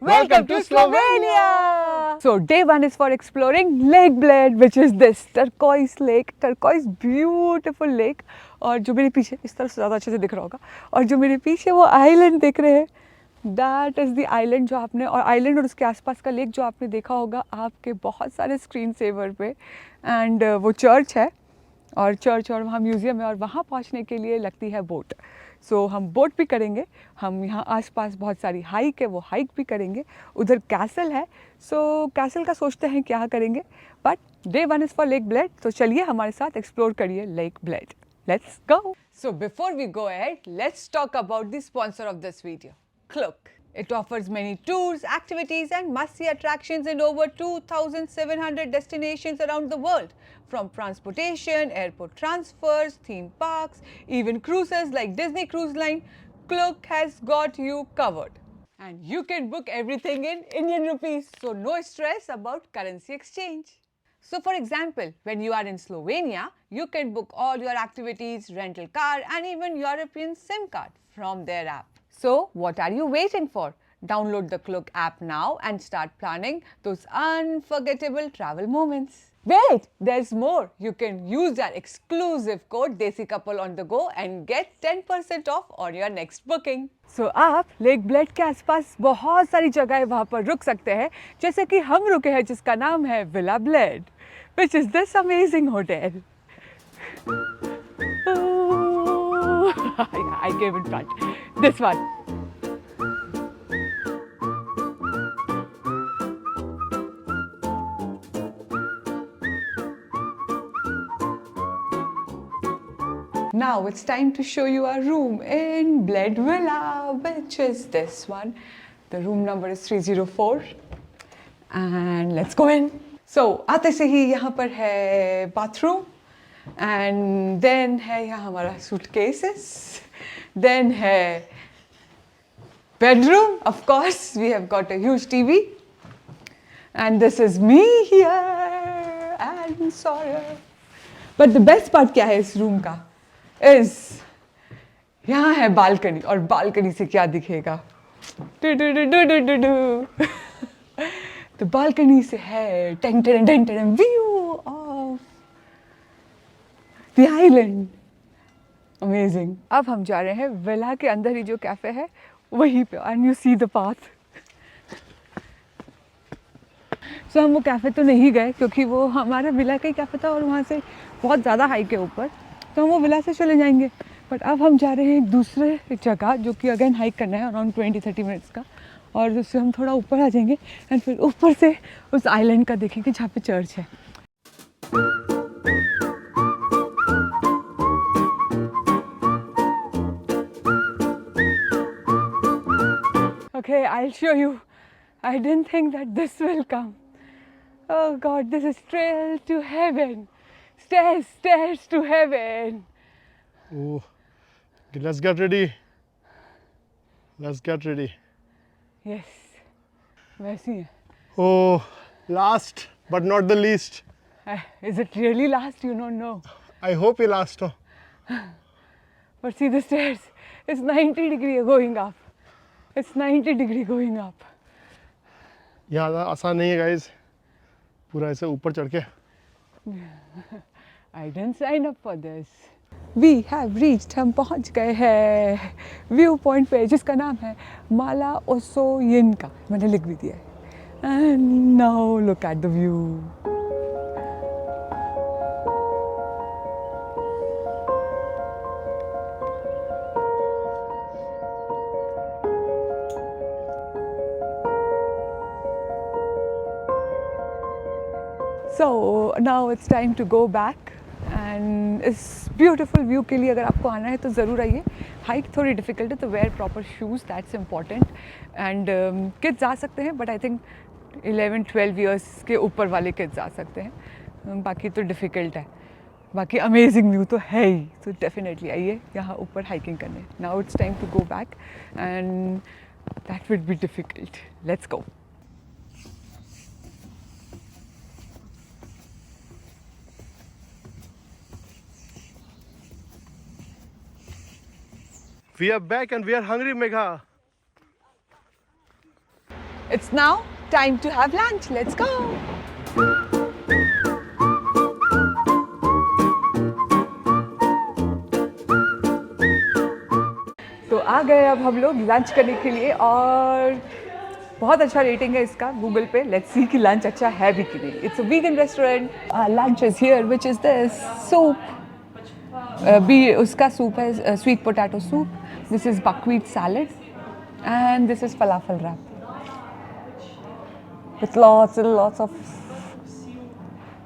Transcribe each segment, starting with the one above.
Welcome to Slovenia! So day one is for exploring Lake Bled, which is this turquoise lake, turquoise beautiful lake. और जो मेरे पीछे इस तरफ से ज़्यादा अच्छे से दिख रहा होगा, और जो मेरे पीछे वो आइलैंड दिख रहे हैं, दैट इज़ द आइलैंड जो आपने, और आइलैंड और उसके आसपास का लेक जो आपने देखा होगा आपके बहुत सारे स्क्रीन सेवर पे. एंड वो चर्च है, और चर्च और वहाँ म्यूज़ियम है, और वहाँ पहुँचने के लिए लगती है बोट. सो हम बोट भी करेंगे, हम यहाँ आसपास बहुत सारी हाइक है वो हाइक भी करेंगे. उधर कैसल है, सो कैसल का सोचते हैं क्या करेंगे. But day one is for Lake Bled, तो चलिए हमारे साथ एक्सप्लोर करिए Lake Bled. Let's go. So before we go ahead, let's talk about the sponsor of this video, Klook. It offers many tours, activities and must-see attractions in over 2,700 destinations around the world. From transportation, airport transfers, theme parks, even cruises like Disney Cruise Line, Klook has got you covered. And you can book everything in Indian rupees, so no stress about currency exchange. So for example, when you are in Slovenia, you can book all your activities, rental car and even European SIM card from their app. So what are you waiting for? Download the Klook app now and start planning those unforgettable travel moments. Wait, there's more. You can use our exclusive code Desi Couple on the go and get 10% off on your next booking. So आप lake blade के आसपास बहुत सारी जगह वहाँ पर रुक सकते हैं, जैसे कि हम रुके हैं जिसका नाम है villa blade, which is this amazing hotel. I came in front. This one. Now it's time to show you our room in Bled Villa, which is this one. The room number is 304. And let's go in. So आते से ही यहाँ पर है bathroom, and then है यहाँ हमारा suitcases, then है bedroom. Of course, we have got a huge TV, and this is me here and Sawyer. But the best part क्या है इस रूम का is यहाँ है balcony, और balcony से क्या दिखेगा? The balcony से है view of the island. Amazing. अब हम जा रहे हैं विला के अंदर ही जो कैफे है वहीं पे, and you see the path. So हम वो कैफे तो नहीं गए क्योंकि वो हमारा विला का ही कैफे था और वहाँ से बहुत ज़्यादा हाइक है ऊपर, तो हम वो विला से चले जाएंगे. बट अब हम जा रहे हैं एक दूसरे जगह जो कि अगेन हाइक करना है अराउंड 20-30 मिनट्स का, और उससे हम थोड़ा ऊपर आ जाएंगे एंड फिर ऊपर से उस आइलैंड का देखेंगे जहाँ पे चर्च है. Okay, I'll show you. I didn't think that this will come. Oh God, this is trail to heaven. Stairs, stairs to heaven. Oh, okay, let's get ready. Let's get ready. Yes, वैसी है. Oh, last but not the least. Is it really last? You don't know. I hope you last. Oh. But see the stairs. It's 90 degree going up. It's 90 degree going up. यहाँ आसान नहीं है guys. पूरा ऐसे ऊपर चढ़ के. I didn't sign up for this. We have reached. हम पहुँच गए हैं व्यू पॉइंट पे जिसका नाम है माला ओसोयिनका. मैंने लिख भी दिया है. And now look at the view. So now it's time to go back, and इस beautiful view के लिए अगर आपको आना है तो ज़रूर आइए. हाइक थोड़ी डिफ़िकल्ट है तो wear proper shoes, that's important. And kids आ सकते हैं बट आई थिंक 11-12 ईयर्स के ऊपर वाले किड्स आ सकते हैं. बाकी तो डिफ़िकल्ट है. बाकी अमेजिंग व्यू तो है ही, तो डेफिनेटली आइए यहाँ ऊपर हाइकिंग करने. Now it's time to go back and that will be difficult. Let's go. We are back and we are hungry, Megha. It's now time to have lunch. Let's go. तो आ गए अब हम लोग lunch करने के लिए और बहुत अच्छा रेटिंग है इसका गूगल पे. लेट्स सी कि लंच अच्छा है भी कि नहीं. It's a vegan restaurant. Lunch is here which is this soup. भी उसका सूप है sweet potato soup. This is buckwheat salad and this is falafel wrap with lots and lots of,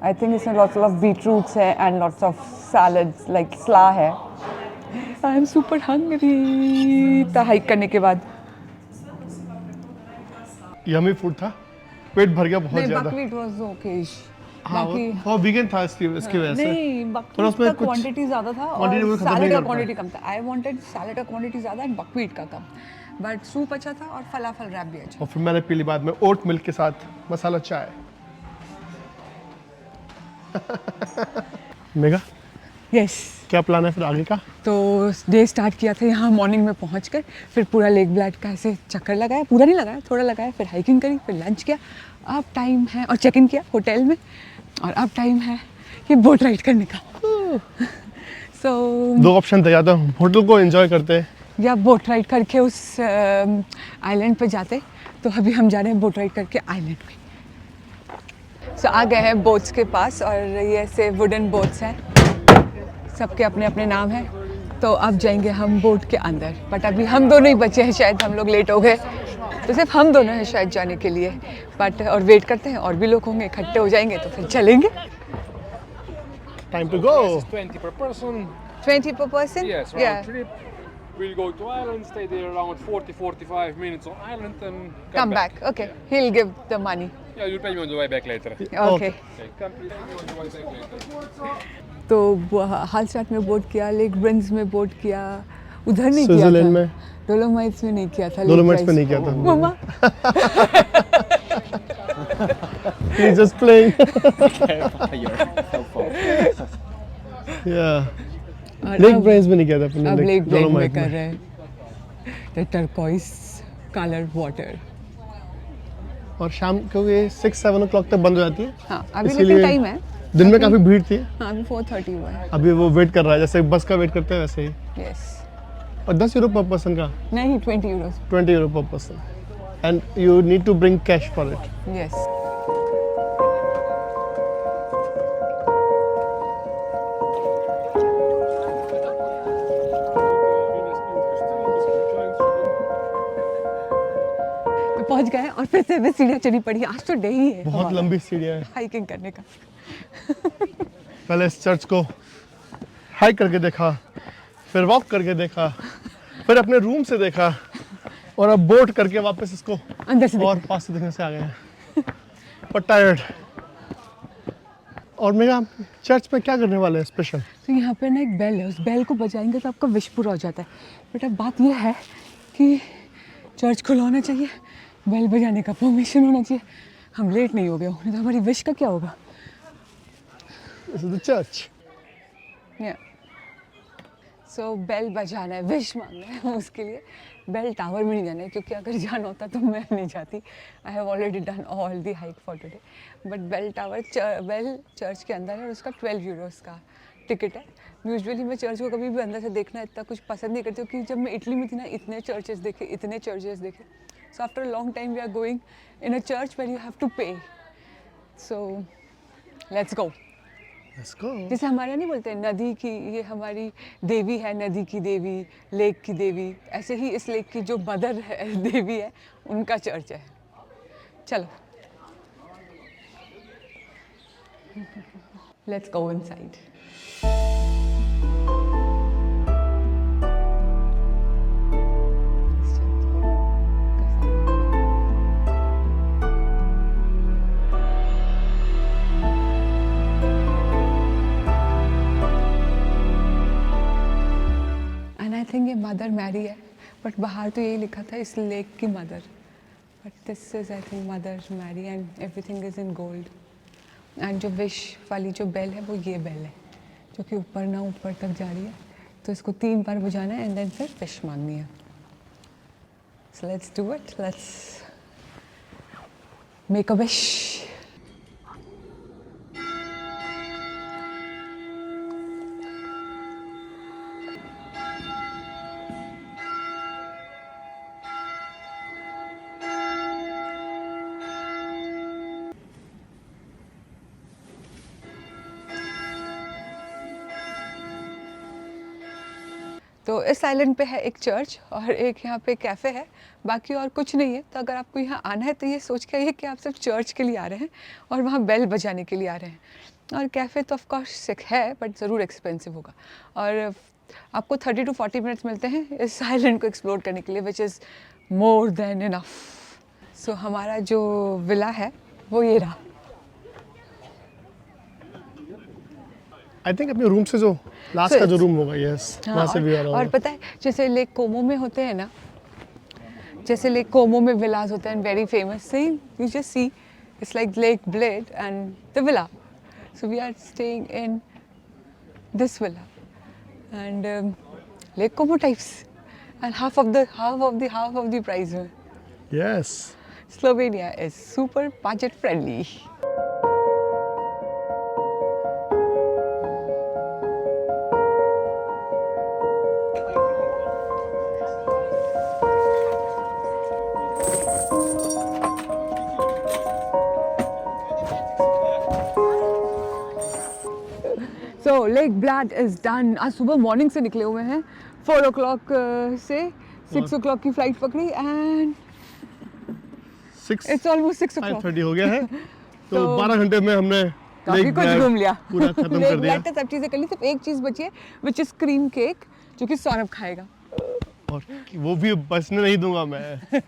I think it's lots of beetroots है and lots of salads like slaw है. I am super hungry. इतना hike करने के बाद. Yummy food था, पेट भर गया बहुत ज्यादा. Buckwheat was okay. हाँ, वो वीगन था इसकी वजह से. नहीं, पर बकव्हीट उसमें का कुछ क्वांटिटी ज़्यादा था quantity वो और खत्म नहीं सैलड का कर पाए. क्वांटिटी कम था. आई वांटेड सैलड का क्वांटिटी ज़्यादा एंड बकव्हीट का कम. बट सूप अच्छा था और फलाफल रैप भी अच्छा. और फिर मैंने पी ली बाद में ओट मिल्क के साथ मसाला चाय. Mega yes. क्या प्लान है फिर आगे का? तो डे स्टार्ट किया था यहाँ मॉर्निंग में पहुँच कर. फिर पूरा लेक ब्लैड का ऐसे चक्कर लगाया. पूरा नहीं लगाया, थोड़ा लगाया. फिर हाइकिंग करी, फिर लंच किया. अब टाइम है और चेक इन किया होटल में. और अब टाइम है कि बोट राइड करने का. सो दो ऑप्शन थे, या तो होटल को एंजॉय करते या बोट राइड करके उस आइलैंड पे जाते. तो अभी हम जा रहे हैं बोट राइड करके आइलैंड पे. सो आ गए हैं बोट्स के पास और ये ऐसे वुडन बोट्स हैं. सबके अपने अपने नाम हैं. तो अब जाएंगे हम बोट के अंदर. बट अभी हम दोनों ही बचे हैं, शायद हम लोग लेट हो गए. तो सिर्फ हम दोनों हैं शायद जाने के लिए. बट और वेट करते हैं, और भी लोग होंगे, इकट्ठे हो जाएंगे तो फिर चलेंगे. Time to go. 20 per person. 20 per person? Yes, round trip. We'll go to island, stay there around 40-45 minutes on island and Come back. Okay. He'll give the money. Yeah, you'll pay me on the way back later. Okay. Okay. Okay, come please pay me on the way back later. तो हालस्टाट में boat किया, lake Brienz में boat किया. उधर नहीं किया Switzerland था. में. डोलोमाइट्स में नहीं किया था. डोलोमाइट्स में नहीं किया था. मम्मा. He's just playing. Yeah. और लेक अब- ब्रेन्स में नहीं किया था अपने. अब लेक ब्रेक में डोलोमाइट कर रहे हैं. The turquoise colour water. और शाम को ये 6-7 o'clock तक बंद हो जाती है. हाँ अभी इसीलिए लेकिन टाइम है. दिन में काफी भीड़ थी. हाँ अभी 4:30 हुआ है. अभी वो वेट कर रहा है, जैसे बस का वेट करते हैं वैसे ही. यस. और 10 euro पर पर्सन का. नहीं 20 euros. 20 euro per person. And you need to bring cash for it. Yes. तो पहुंच गए और फिर से हमें सीढ़ियाँ चढ़नी पड़ी. आज तो डे ही है बहुत हमारा लंबी सीढ़ियाँ हैं. हाइकिंग करने का. पहले इस चर्च को हाइक करके देखा, फिर वॉक करके देखा, फिर अपने रूम से देखा, और अब बोट करके वापस इसको अंदर से और पास से देखने से आ गए हैं. पर टायर्ड. और मेरा चर्च में क्या करने वाले हैं स्पेशल? तो यहाँ पे ना एक बेल है. उस बेल को बजाएंगे तो आपका विश पूरा हो जाता है. बट अब बात यह है कि चर्च खुला होना चाहिए, बेल बजाने का परमिशन होना चाहिए. हम लेट नहीं हो गए होंगे तो हमारी विश का क्या होगा? This is the church. So bell बजाना है, विश मांगना है. उसके लिए बेल टावर में नहीं जाना है, क्योंकि अगर जाना होता तो मैं नहीं जाती. I have already done all the hike for today. But bell tower bell church के अंदर है और उसका 12 euros का टिकट है. यूजुअली मैं चर्च को कभी भी अंदर से देखना इतना कुछ पसंद नहीं करती हूँ, क्योंकि जब मैं इटली में थी ना इतने चर्चेस देखे. So after a long time we are going in a church where you have to pay. So let's go. Let's go. जैसे हमारे नहीं बोलते नदी की ये हमारी देवी है, नदी की देवी, लेक की देवी. ऐसे ही इस लेक की जो मदर है देवी है, उनका चर्च है. चलो let's go inside. I think ये मदर मैरी है, बट बाहर तो यही लिखा था इस लेक की mother. But this is I think Mother Mary and everything is in gold. And जो विश वाली जो बेल है वो ये बेल है, जो कि ऊपर ना ऊपर तक जा रही है. तो इसको 3 बार बजाना है एंड देन फिर विश मांगनी है. So let's do it. Let's make a wish. तो इस आइलैंड पे है एक चर्च और एक यहाँ पे कैफ़े है, बाकी और कुछ नहीं है। तो अगर आपको यहाँ आना है तो ये सोच के आइए कि आप सिर्फ चर्च के लिए आ रहे हैं और वहाँ बेल बजाने के लिए आ रहे हैं। और कैफ़े तो ऑफ कोर्स है बट ज़रूर एक्सपेंसिव होगा। और आपको 30 to 40 मिनट्स मिलते हैं इस आइलैंड को एक्सप्लोर करने के लिए, which is more than enough. So हमारा जो विला है वो ये रहा। आई थिंक अपने रूम से जो लास्ट का जो रूम होगा, यस, हाँ, वहाँ से भी आ रहा और होगा। पता है जैसे लेक कोमो में होते हैं ना, जैसे लेक कोमो में विलास होते हैं very famous, same you just see it's like Lake Bled and the villa. So we are staying in this villa and Lake Como types and half of the price में। Yes, Slovenia is super budget friendly. So Lake Blad is done. आज सुबह morning से निकले हुए हैं, 4 o'clock से 6 o'clock की flight पकड़ी एंड इट्स ऑलमोस्ट 6 o'clock। 5:30 हो गया है। तो तो 12 घंटे में हमने काफी Lake कुछ Blad घूम लिया। पूरा खत्म कर दिया। लेक सब चीजें कर ली, सिर्फ एक चीज बची है विच इज क्रीम केक, जो कि सौरभ खाएगा। और वो भी बचने नहीं दूंगा मैं।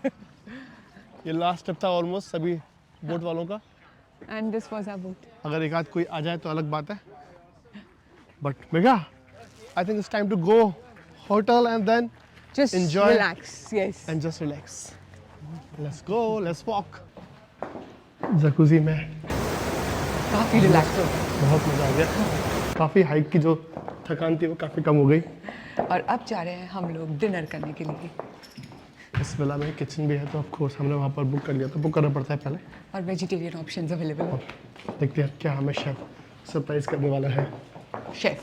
ये लास्ट स्टेप था ऑलमोस्ट सभी बोट वालों का। And this was our boat. अगर एक आध कोई आ जाए तो अलग बात है, but Megha I think it's time to go hotel and then just Enjoy. Relax, yes. And just relax. Let's go, let's walk. Jacuzzi में काफी रिलैक्स हो गया। बहुत मजा आ गया। काफी हाइक की जो थकान थी वो काफी कम हो गई। और अब जा रहे हैं हम लोग डिनर करने के लिए। इस विला में किचन भी है तो ऑफ कोर्स हमने वहाँ पर बुक कर लिया, तो बुक करना पड़ता है पहले। और वेजिटेरियन ऑप्शंस अवेलेबल हैं। देखते हैं क्या हमें शेफ सरप्राइज करने वाला है। शेफ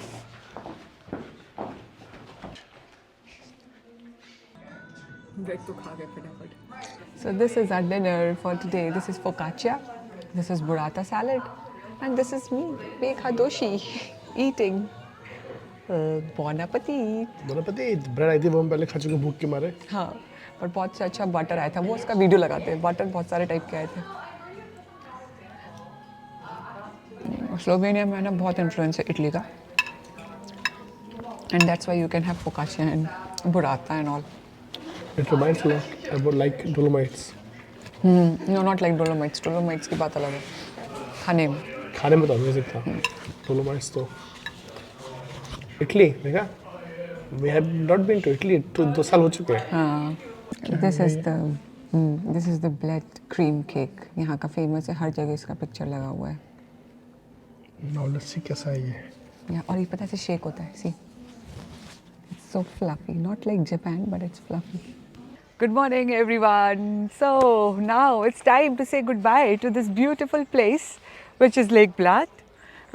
ब्रेक तो खा गए फटाफट। So this is our dinner for today. This is focaccia, this is burrata salad and this is me, Megha Doshi, eating. Bon appetit. बोनापति ब्रेड आई थी वो हम पहले खा चुके भूख के मारे। हाँ, पर बहुत से अच्छा बटर आया था, वो उसका वीडियो लगाते हैं। बटर बहुत सारे टाइप के आए थे। स्लोवेनिया में ना बहुत इन्फ्लुएंस है इटली का, and that's why you can have focaccia and burrata and all. It reminds me about like Dolomites. No, not like Dolomites. Dolomites की बात अलग है खाने में। खाने में तो अमेजिंग था। Dolomites तो इटली देखा, we have not been to Italy, तो 2 साल हो चुके हैं। हाँ, this is the bled cream cake. यहाँ का फेमस है, हर जगह इसका पिक्चर लगा हुआ है। नाउ लेट्स सी कैसा है ये। यहाँ और ये पता है ऐसे शेक होता है। सी, it's so fluffy, not like Japan but it's fluffy. Good morning everyone. So now it's time to say goodbye to this beautiful place which is Lake Blad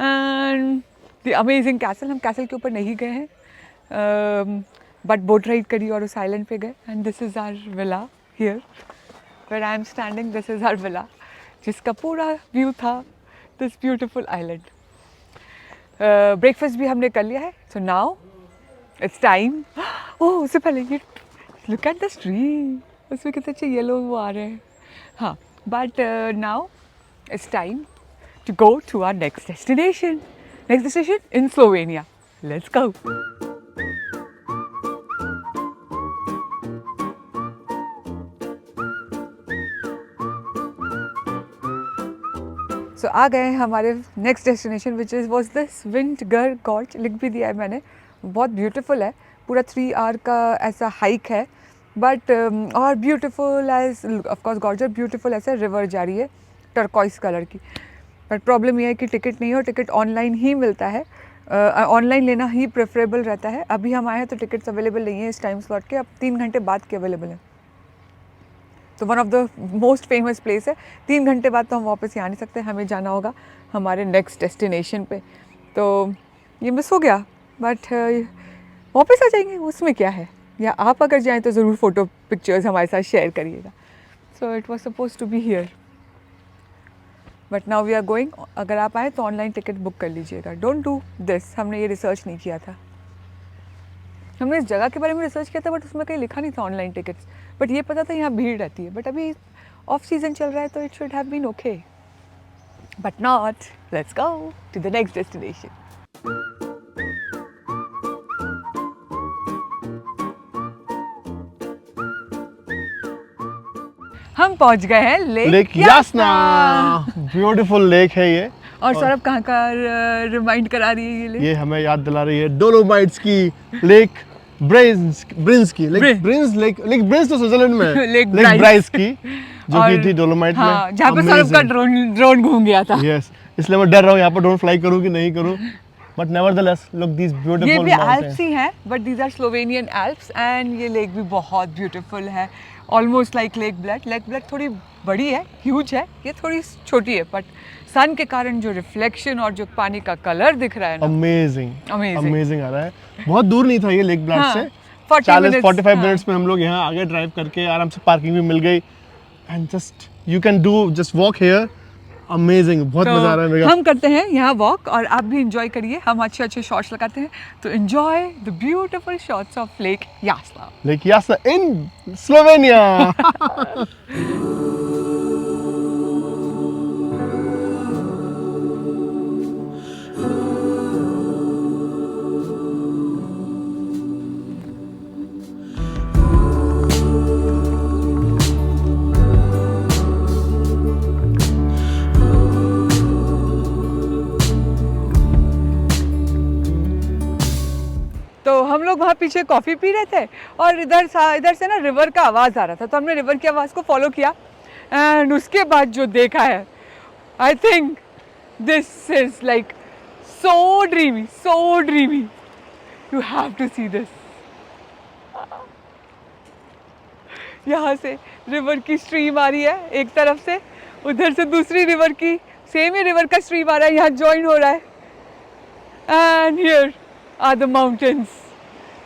and the amazing castle. हम castle के ऊपर नहीं गए हैं, but boat ride करी और उस island पे गए। And this is our villa here where I am standing. This is our villa जिसका पूरा view था this beautiful island. ब्रेकफास्ट भी हमने कर लिया है। So now it's time. Oh, उससे पहले ये लुक एट द ट्री, उसमें कितने अच्छे येलो वो आ रहे हैं। हाँ, but now it's time to go to our next destination in Slovenia. Let's go. So आ गए हैं हमारे next destination which is was this Vintgar Gorge. लिख भी दिया है मैंने, बहुत ब्यूटीफुल है। पूरा 3 आवर का ऐसा हाइक है, बट और ब्यूटीफुल एज ऑफकोर्स गॉर्जर ब्यूटीफुल ऐसे रिवर जा रही है टर्कॉइस कलर की। बट प्रॉब्लम यह है कि टिकट नहीं हो, टिकट ऑनलाइन ही मिलता है। ऑनलाइन लेना ही प्रेफरेबल रहता है। अभी हम आए हैं तो टिकट्स अवेलेबल नहीं है इस टाइम स्लॉट के, अब 3 घंटे बाद के अवेलेबल है। तो one of the most famous place है। 3 घंटे बाद तो हम वापस यहाँ नहीं सकते, हमें जाना होगा हमारे नेक्स्ट डेस्टिनेशन पे। तो ये मिस हो गया, बट वापस आ जाएंगे, उसमें क्या है। या आप अगर जाएं तो ज़रूर फ़ोटो पिक्चर्स हमारे साथ शेयर करिएगा। So it was suppose to be here, but now we are going. अगर आप आए तो ऑनलाइन टिकट बुक कर लीजिएगा। डोंट डू दिस, हमने ये रिसर्च नहीं किया था। हमने इस जगह के बारे में रिसर्च किया था, बट उसमें कहीं लिखा नहीं था ऑनलाइन टिकट्स। बट ये पता था यहाँ भीड़ रहती है, बट अभी ऑफ सीजन चल रहा है तो it should have been okay, but not. Let's go to the next destination. हम पहुंच गए हैं लेक यासना। ब्यूटीफुल लेक है ये। और सौरभ कहाँ का रिमाइंड करा रही है ये लेक? ये हमें याद दिला रही है डोलोमाइट्स की लेक ब्रिंस की। लेक ब्रिंस तो स्विट्जरलैंड में है। लेक ब्राइस की जो की थी डोलोमाइट में। हाँ, जहाँ पे सौरभ का ड्रोन घूम गया था। यस, इसलिए मैं डर रहा हूँ यहाँ पर ड्रोन फ्लाई करूँ कि नहीं करूँ। But nevertheless look this beautiful ये भी एल्प्स ही हैं, but these are Slovenian Alps. And ये लेक भी बहुत ब्यूटीफुल है, ऑलमोस्ट लाइक लेक ब्लड थोड़ी बड़ी है, ह्यूज है, ये थोड़ी छोटी है, बट सन के कारण जो रिफ्लेक्शन और जो पानी का कलर दिख रहा है ना, अमेजिंग आ रहा है। बहुत दूर नहीं था ये लेक ब्लड हाँ, से, 40-45 मिनट्स में हम लोग यहाँ आगे ड्राइव करके आराम से पार्किंग भी मिल गई। And just you can do just walk here. Amazing, बहुत तो मजा आ रहा है मेरे। हम करते हैं यहाँ वॉक और आप भी इंजॉय करिए। हम अच्छे शॉट्स लगाते हैं, तो enjoy the beautiful shots of lake Jasna. Lake Jasna in Slovenia. तो हम लोग वहाँ पीछे कॉफ़ी पी रहे थे और इधर से ना रिवर का आवाज़ आ रहा था, तो हमने रिवर की आवाज़ को फॉलो किया। एंड उसके बाद जो देखा है, I think this is like so dreamy. You have to see this. यहाँ से रिवर की स्ट्रीम आ रही है एक तरफ से, उधर से दूसरी रिवर की सेम ही रिवर का स्ट्रीम आ रहा है, यहाँ ज्वाइन हो रहा है। And here are the mountains,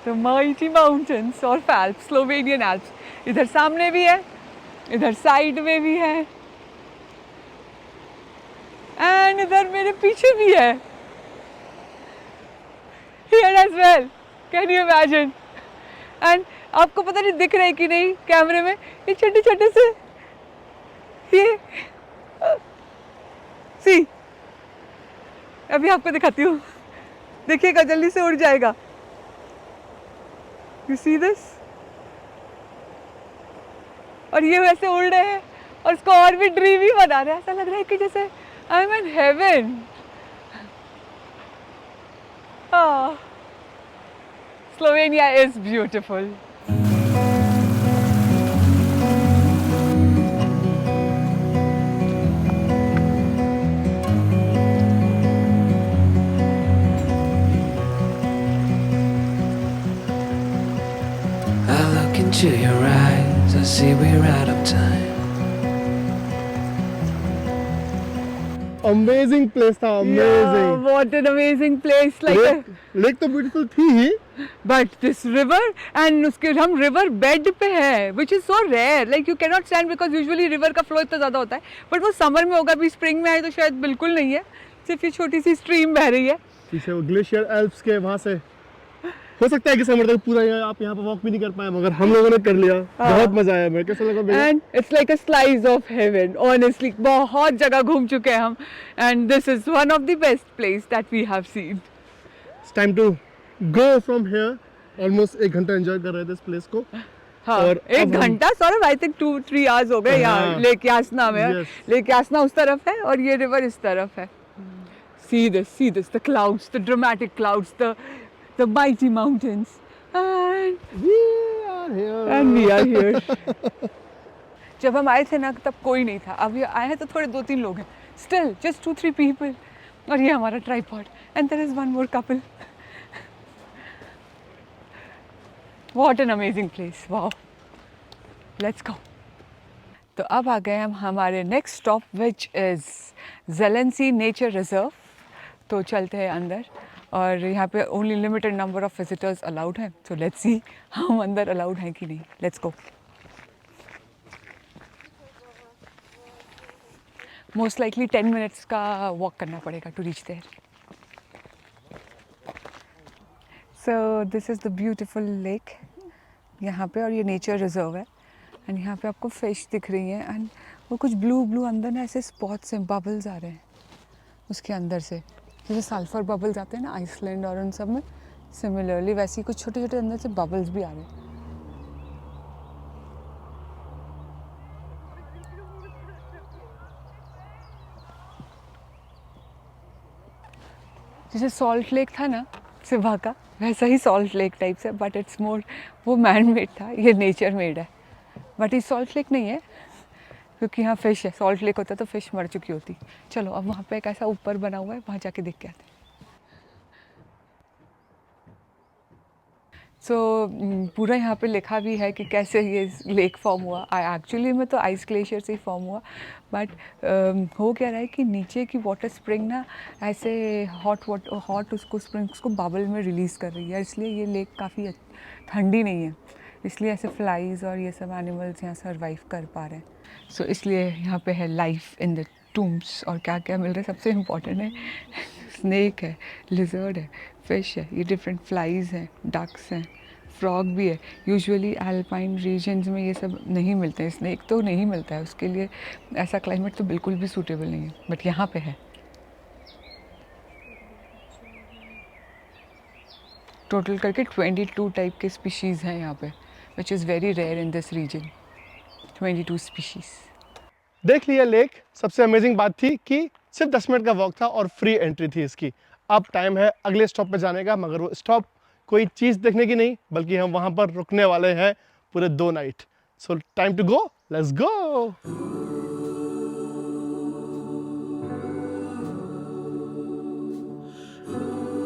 the mighty mountains or Alps, Slovenian Alps. इधर सामने भी है, इधर साइड में भी है, एंड इधर मेरे पीछे भी है, here as well. Can you imagine? And आपको पता नहीं दिख रहे कि नहीं कैमरे में, ये छोटे से ये सी, अभी आपको दिखाती हूँ, देखिएगा जल्दी से उड़ जाएगा। You see this? और ये वैसे उड़ रहे हैं और इसको और भी ड्रीमी बना रहे हैं, ऐसा लग रहा है कि जैसे I am in heaven. Slovenia is beautiful. Into your eyes, I see we're out of time. Amazing place था, amazing. What an amazing place. Like lake तो ब्यूटीफुल थी ही, बट दिस रिवर एंड उसके हम रिवर बेड पे है, which is so rare. Like you can not stand because usually river का flow इतना ज़्यादा होता है, बट वो समर में होगा, अभी स्प्रिंग में आए तो शायद बिल्कुल नहीं है, सिर्फ ये छोटी सी स्ट्रीम बह रही है। पीछे वो ग्लेशियर एल्प्स के वहाँ से हो सकता है कि समर तक पूरा आप यहाँ पे वॉक भी नहीं कर पाए, मगर हम लोगों ने कर लिया। बहुत मजा आया। मेरे कैसा लगा? And it's like a slice of heaven, honestly. बहुत जगह घूम चुके हैं हम, and this is one of the best place that we have seen. It's time to go from here. Almost 1 घंटा एंजॉय कर रहे थे इस प्लेस को। हाँ, और 1 घंटा सौरभ, आई थिंक 2-3 आवर्स हो गए यहाँ लेक यासना में। Yes. लेक यासना उस तरफ है और ये रिवर इस तरफ है। See this, the clouds, the dramatic clouds, the mighty mountains, and we are here. जब हम आए थे ना तब कोई नहीं था, अभी आए हैं तो थोड़े 2-3 लोग हैं, still just 2-3 people, और ये हमारा tripod, and there is one more couple. What an amazing place! Wow. Let's go. तो अब आ गए हम हमारे next stop which is Zelenci nature reserve. तो चलते हैं अंदर और यहाँ पे only limited number of visitors allowed हैं। सो लेट्स सी हम अंदर अलाउड हैं कि नहीं। Let's go. Most likely 10 minutes का वॉक करना पड़ेगा to reach there. So this is the beautiful lake यहाँ पे, और ये नेचर रिजर्व है। एंड यहाँ पे आपको फिश दिख रही हैं एंड वो कुछ ब्लू ब्लू अंदर ना ऐसे स्पॉट्स हैं, बबल्स आ रहे हैं उसके अंदर से, जैसे सल्फर बबल्स आते हैं ना आइसलैंड और उन सब में, सिमिलरली वैसे ही कुछ छोटे छोटे अंदर से बबल्स भी आ रहे हैं। जैसे सॉल्ट लेक था ना सिवा का, वैसा ही सॉल्ट लेक टाइप से, बट इट्स मोर, वो मैन मेड था, ये नेचर मेड है। बट ये सॉल्ट लेक नहीं है क्योंकि यहाँ फिश है। सॉल्ट लेक होता तो फिश मर चुकी होती। चलो अब वहाँ पे एक ऐसा ऊपर बना हुआ है, वहाँ जाके देख के आते हैं। सो पूरा यहाँ पे लिखा भी है कि कैसे ये लेक फॉर्म हुआ। एक्चुअली में तो आइस ग्लेशियर से ही फॉर्म हुआ, बट हो क्या रहा है कि नीचे की वाटर स्प्रिंग ना ऐसे हॉट उसको स्प्रिंग्स को बबल में रिलीज़ कर रही है, इसलिए ये लेक काफ़ी ठंडी नहीं है, इसलिए ऐसे फ्लाइज और ये सब एनिमल्स यहाँ सर्वाइव कर पा रहे हैं। सो इसलिए यहाँ पे है लाइफ इन द टूम्स। और क्या क्या मिल रहा है सबसे इम्पॉर्टेंट है स्नेक है, लिजर्ड है, फिश है, ये डिफरेंट फ्लाइज हैं, डक्स हैं, फ्रॉग भी है। यूजुअली अल्पाइन रीजन्स में ये सब नहीं मिलते हैं, स्नेक तो नहीं मिलता है, उसके लिए ऐसा क्लाइमेट तो बिल्कुल भी सूटेबल नहीं है, बट यहाँ पे है। टोटल करके 22 टाइप के स्पीशीज़ हैं यहाँ पे, which is very rare in this region. 22 species. देख लिया लेक। सबसे अमेजिंग बात थी कि सिर्फ 10 मिनट का वॉक था और फ्री एंट्री थी इसकी। अब टाइम है अगले स्टॉप पे जाने का, मगर वो स्टॉप कोई चीज़ देखने की नहीं, बल्कि हम वहाँ पर रुकने वाले हैं पूरे 2 night. So time to go, let's go.